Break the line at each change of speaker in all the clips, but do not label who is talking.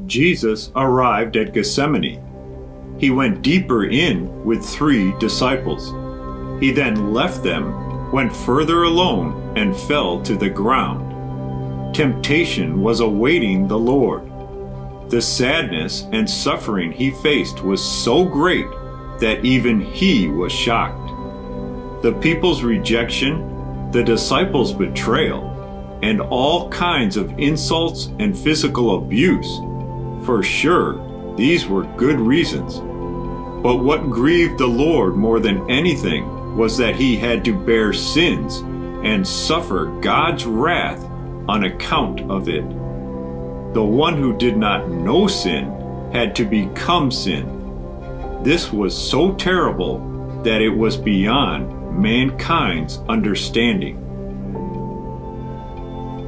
Jesus arrived at Gethsemane. He went deeper in with 3 disciples. He then left them, went further alone, and fell to the ground. Temptation was awaiting the Lord. The sadness and suffering he faced was so great that even he was shocked. The people's rejection, the disciples' betrayal, and all kinds of insults and physical abuse. For sure, these were good reasons. But what grieved the Lord more than anything was that he had to bear sins and suffer God's wrath on account of it. The one who did not know sin had to become sin. This was so terrible that it was beyond mankind's understanding.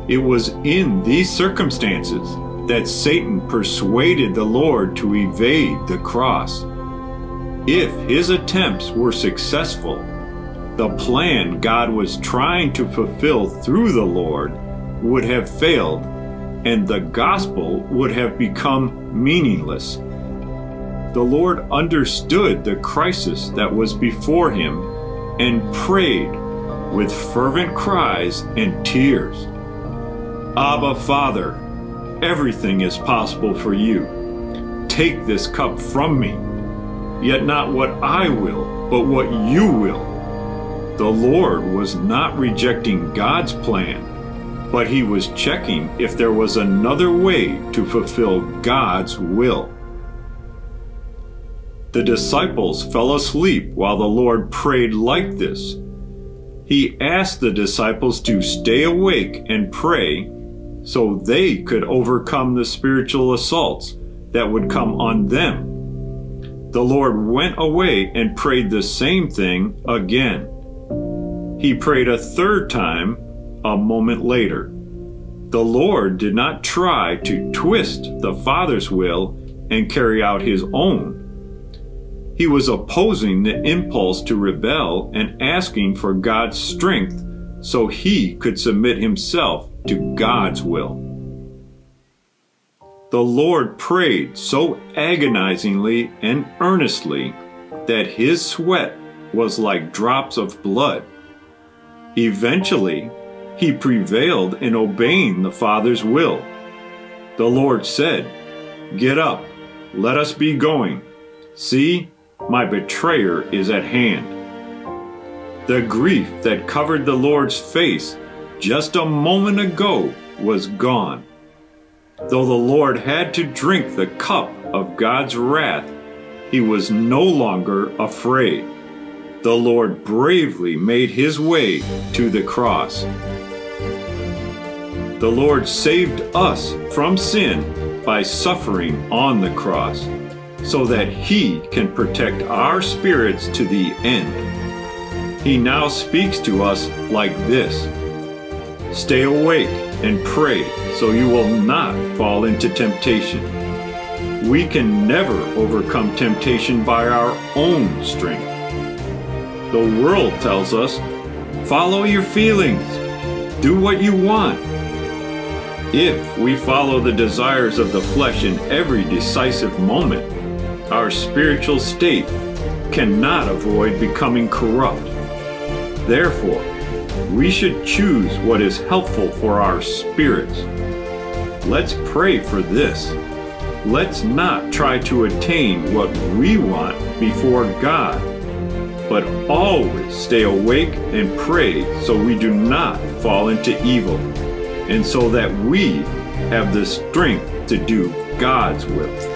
It was in these circumstances that Satan persuaded the Lord to evade the cross. If his attempts were successful, the plan God was trying to fulfill through the Lord would have failed, and the gospel would have become meaningless. The Lord understood the crisis that was before him and prayed with fervent cries and tears. Abba, Father, everything is possible for you. Take this cup from me, yet not what I will, but what you will. The Lord was not rejecting God's plan, but he was checking if there was another way to fulfill God's will. The disciples fell asleep while the Lord prayed like this. He asked the disciples to stay awake and pray so they could overcome the spiritual assaults that would come on them. The Lord went away and prayed the same thing again. He prayed a third time a moment later. The Lord did not try to twist the Father's will and carry out his own. He was opposing the impulse to rebel and asking for God's strength so he could submit himself to God's will. The Lord prayed so agonizingly and earnestly that his sweat was like drops of blood. Eventually, he prevailed in obeying the Father's will. The Lord said, "Get up, let us be going. See, my betrayer is at hand." The grief that covered the Lord's face just a moment ago was gone. Though the Lord had to drink the cup of God's wrath, he was no longer afraid. The Lord bravely made his way to the cross. The Lord saved us from sin by suffering on the cross, so that he can protect our spirits to the end. He now speaks to us like this: "Stay awake and pray so you will not fall into temptation." We can never overcome temptation by our own strength. The world tells us, follow your feelings, do what you want. If we follow the desires of the flesh in every decisive moment, our spiritual state cannot avoid becoming corrupt. Therefore, we should choose what is helpful for our spirits. Let's pray for this. Let's not try to attain what we want before God, but always stay awake and pray so we do not fall into evil, and so that we have the strength to do God's will.